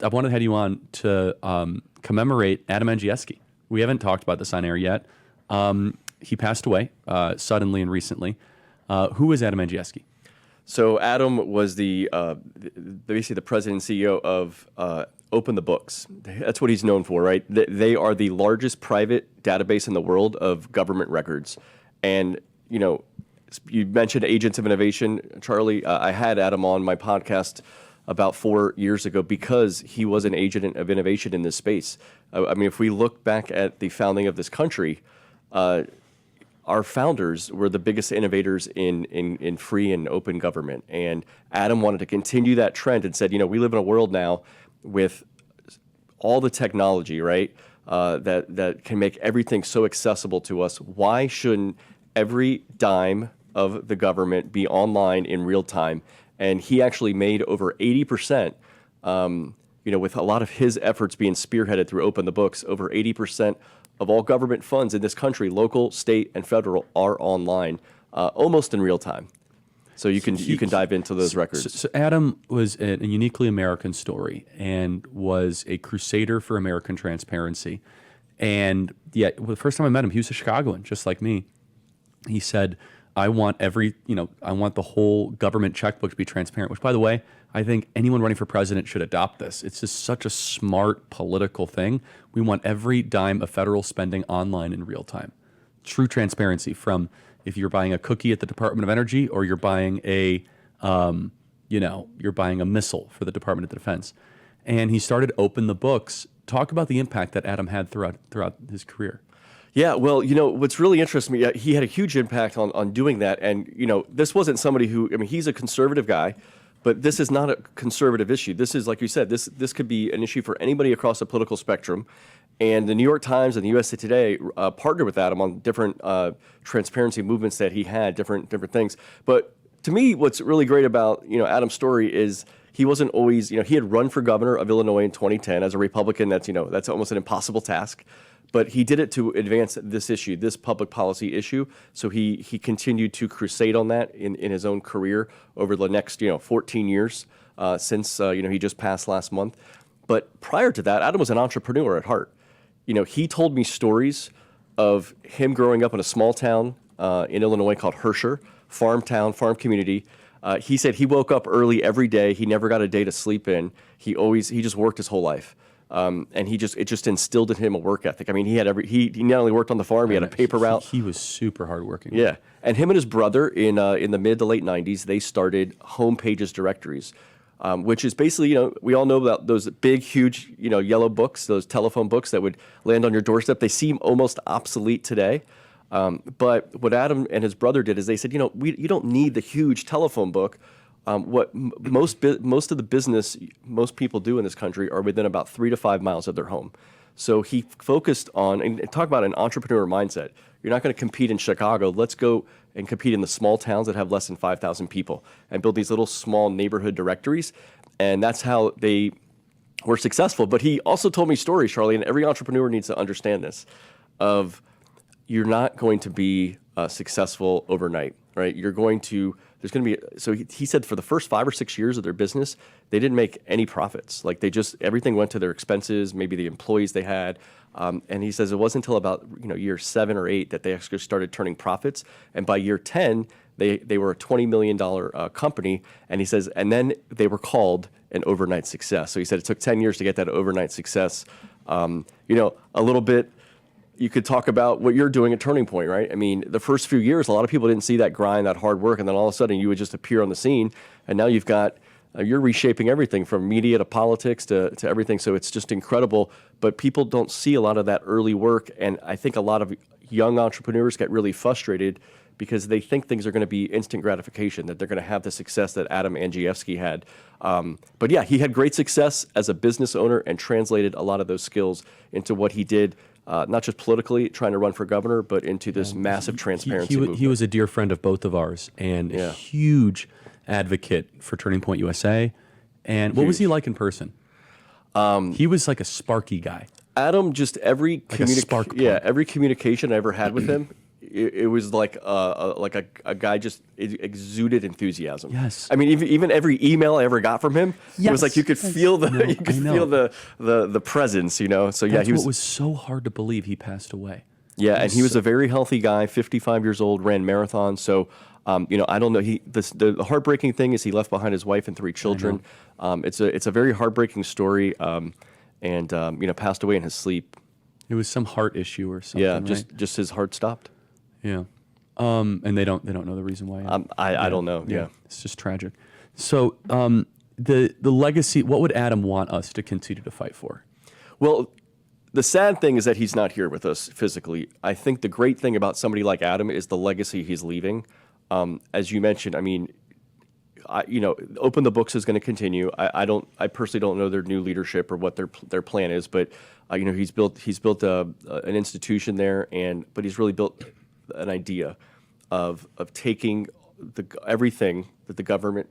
I wanted to have you on to commemorate Adam Andrzejewski. We haven't talked about this on air yet. He passed away suddenly and recently. Who is Adam Andrzejewski? So Adam was basically the president and CEO of Open the Books. That's what he's known for, right? They are the largest private database in the world of government records. And, you mentioned agents of innovation, Charlie. I had Adam on my podcast about 4 years ago because he was an agent of innovation in this space. I mean, if we look back at the founding of this country, our founders were the biggest innovators in free and open government. And Adam wanted to continue that trend and said, we live in a world now with all the technology, right, that can make everything so accessible to us. Why shouldn't every dime of the government be online in real time? And he actually made over 80%, with a lot of his efforts being spearheaded through Open the Books, over 80% of all government funds in this country, local, state, and federal, are online, almost in real time. So you can dive into those records. So Adam was a uniquely American story and was a crusader for American transparency. And yet, the first time I met him, he was a Chicagoan, just like me. He said, I want the whole government checkbook to be transparent, which, by the way, I think anyone running for president should adopt this. It's just such a smart political thing. We want every dime of federal spending online in real time. True transparency, from if you're buying a cookie at the Department of Energy or you're buying a missile for the Department of Defense. And he started Open the Books. Talk about the impact that Adam had throughout his career. Yeah, well, what's really interesting, he had a huge impact on doing that. And, this wasn't somebody he's a conservative guy, but this is not a conservative issue. This is, like you said, this could be an issue for anybody across the political spectrum. And the New York Times and the USA Today partnered with Adam on different transparency movements that he had, different things. But to me, what's really great about, Adam's story is he wasn't always, he had run for governor of Illinois in 2010 as a Republican. That's almost an impossible task. But he did it to advance this issue, this public policy issue. So he continued to crusade on that in his own career over the next 14 years since he just passed last month. But prior to that, Adam was an entrepreneur at heart. He told me stories of him growing up in a small town in Illinois called Herscher, farm community. He said he woke up early every day. He never got a day to sleep in. He just worked his whole life. And it just instilled in him a work ethic. I mean, he not only worked on the farm, he had a paper route. He was super hardworking. Yeah, and him and his brother in the mid to late 90s, they started Home Pages directories, which is basically, we all know about those big, huge, yellow books, those telephone books that would land on your doorstep. They seem almost obsolete today. But what Adam and his brother did is they said, you don't need the huge telephone book. What most of the business most people do in this country are within about 3 to 5 miles of their home. So he focused on, and talk about an entrepreneur mindset. You're not going to compete in Chicago. Let's go and compete in the small towns that have less than 5,000 people and build these little small neighborhood directories. And that's how they were successful. But he also told me stories, Charlie, and every entrepreneur needs to understand this, of you're not going to be successful overnight, right? So he said for the first 5 or 6 years of their business, they didn't make any profits. Like everything went to their expenses, maybe the employees they had. And he says it wasn't until about year 7 or 8 that they actually started turning profits. And by year 10, they were a $20 million company. And he says, and then they were called an overnight success. So he said it took 10 years to get that overnight success. A little bit. You could talk about what you're doing at Turning Point, right? I mean, the first few years, a lot of people didn't see that grind, that hard work, and then all of a sudden you would just appear on the scene, and now you're reshaping everything from media to politics to everything, so it's just incredible. But people don't see a lot of that early work, and I think a lot of young entrepreneurs get really frustrated because they think things are going to be instant gratification, that they're going to have the success that Adam Andrzejewski had. But yeah, he had great success as a business owner and translated a lot of those skills into what he did, not just politically trying to run for governor, but into this massive transparency movement. He was a dear friend of both of ours and a huge advocate for Turning Point USA. And what was he like in person? He was like a sparky guy. Adam, just every communication I ever had with him, it was like a guy just exuded enthusiasm. Yes. I mean, even every email I ever got from him, it was like you could feel the feel the presence, you know. So yeah, That's what was so hard to believe he passed away. Yeah, and he was a very healthy guy, 55 years old, ran marathons. So, you know, I don't know. The heartbreaking thing is he left behind his wife and 3 children. It's a very heartbreaking story, and you know, passed away in his sleep. It was some heart issue or something. Yeah, right? just his heart stopped. Yeah, and they don't know the reason why. I don't know. Yeah, it's just tragic. So the legacy. What would Adam want us to continue to fight for? Well, the sad thing is that he's not here with us physically. I think the great thing about somebody like Adam is the legacy he's leaving. As you mentioned, I mean, you know, Open the Books is going to continue. I personally don't know their new leadership or what their plan is, but you know, he's built an institution there, but he's really built an idea of taking everything that the government,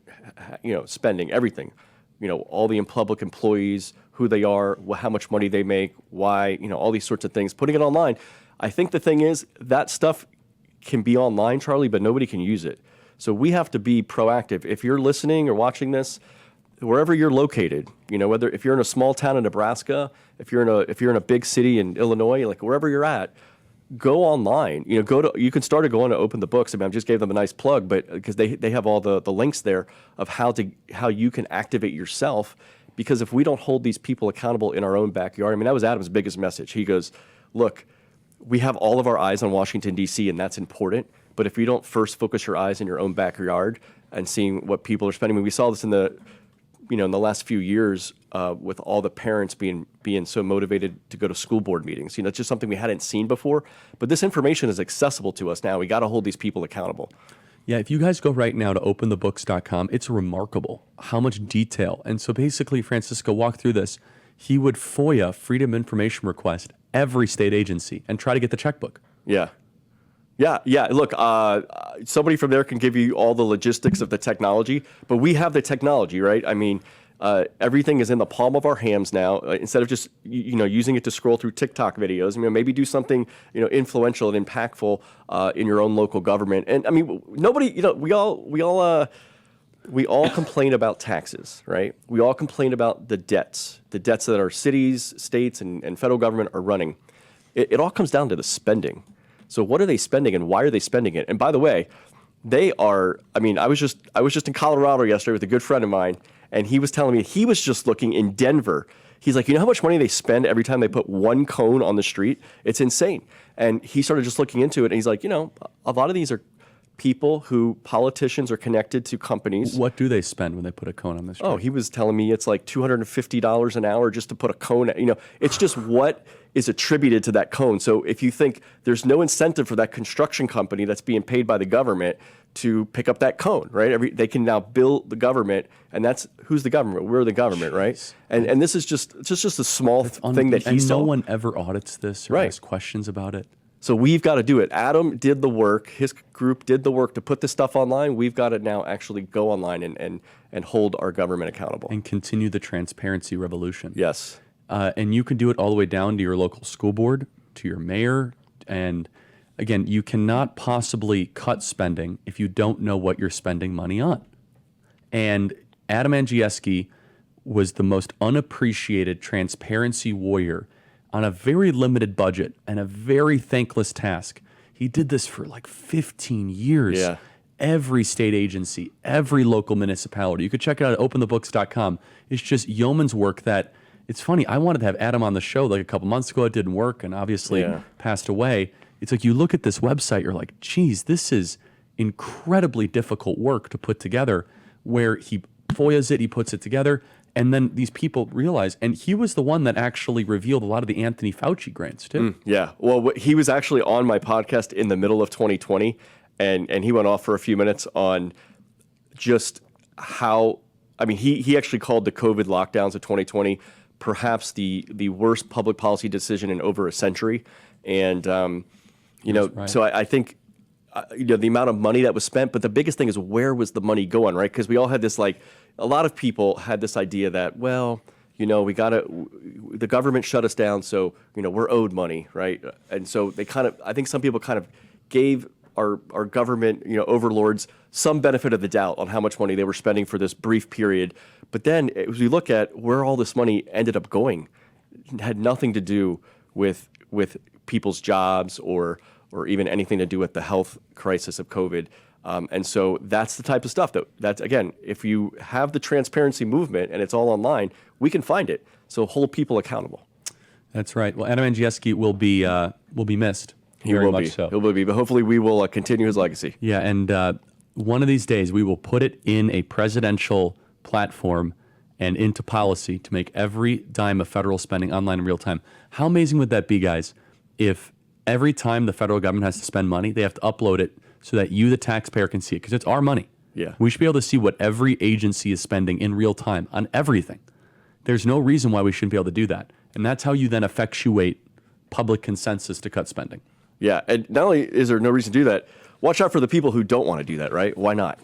you know, spending everything, you know, all the public employees, who they are, how much money they make, why, you know, all these sorts of things, putting it online. I think the thing is that stuff can be online, Charlie, but nobody can use it. So we have to be proactive. If you're listening or watching this, wherever you're located, you know, whether if you're in a small town in Nebraska, if you're in a big city in Illinois, like wherever you're at, go online. You know, you can start going to Open the Books. I mean, I just gave them a nice plug, but because they have all the links there of how you can activate yourself. Because if we don't hold these people accountable in our own backyard, I mean, that was Adam's biggest message. He goes, look, we have all of our eyes on Washington, D.C., and that's important. But if you don't first focus your eyes in your own backyard and seeing what people are spending, I mean, we saw this in the last few years with all the parents being so motivated to go to school board meetings. You know, it's just something we hadn't seen before. But this information is accessible to us now. We got to hold these people accountable. Yeah, if you guys go right now to openthebooks.com, it's remarkable how much detail. And so basically, Francisco walked through this. He would FOIA, Freedom of Information request, every state agency and try to get the checkbook. Yeah. Look, somebody from there can give you all the logistics of the technology, but we have the technology, right? I mean, everything is in the palm of our hands now. Instead of just using it to scroll through TikTok videos, maybe do something influential and impactful in your own local government. And I mean, nobody, we all complain about taxes, right? We all complain about the debts that our cities, states, and federal government are running. It all comes down to the spending. So what are they spending and why are they spending it? And by the way, they are, I mean, I was just in Colorado yesterday with a good friend of mine, and he was telling me he was just looking in Denver. He's like, you know how much money they spend every time they put one cone on the street? It's insane. And he started just looking into it, and he's like, a lot of these are politicians are connected to companies. What do they spend when they put a cone on the street? Oh, he was telling me it's like $250 an hour just to put a cone. It's just what is attributed to that cone. So if you think there's no incentive for that construction company that's being paid by the government to pick up that cone, right? They can now bill the government, and who's the government? We're the government, right? And this is just a small thing that he saw. And no one ever audits this or asks questions about it. So we've got to do it. Adam did the work. His group did the work to put this stuff online. We've got to now actually go online and hold our government accountable. And continue the transparency revolution. Yes. And you can do it all the way down to your local school board, to your mayor. And again, you cannot possibly cut spending if you don't know what you're spending money on. And Adam Andrzejewski was the most unappreciated transparency warrior on a very limited budget and a very thankless task. He did this for like 15 years. Yeah. Every state agency, every local municipality. You could check it out at openthebooks.com. It's just yeoman's work that, it's funny, I wanted to have Adam on the show like a couple months ago. It didn't work and obviously passed away. It's like you look at this website, you're like, geez, this is incredibly difficult work to put together, where he FOIAs it, he puts it together, and then these people realize, and he was the one that actually revealed a lot of the Anthony Fauci grants too. Yeah, well, he was actually on my podcast in the middle of 2020, and he went off for a few minutes on just how, I mean, he actually called the COVID lockdowns of 2020 perhaps the worst public policy decision in over a century. And, so I think, the amount of money that was spent, but the biggest thing is where was the money going, right? Because we all had this, a lot of people had this idea that, well, the government shut us down, so, we're owed money, right? And so I think some people kind of gave our government, overlords some benefit of the doubt on how much money they were spending for this brief period. But then as we look at where all this money ended up going, it had nothing to do with people's jobs or even anything to do with the health crisis of COVID. And so that's the type of stuff that's, again, if you have the transparency movement and it's all online, we can find it. So hold people accountable. That's right. Well, Adam Andrzejewski will be missed. He will be. So. He will be. But hopefully we will continue his legacy. Yeah, and one of these days we will put it in a presidential platform and into policy to make every dime of federal spending online in real time. How amazing would that be, guys, if every time the federal government has to spend money, they have to upload it so that you, the taxpayer, can see it, because it's our money. Yeah. We should be able to see what every agency is spending in real time on everything. There's no reason why we shouldn't be able to do that. And that's how you then effectuate public consensus to cut spending. Yeah, and not only is there no reason to do that, watch out for the people who don't want to do that, right? Why not?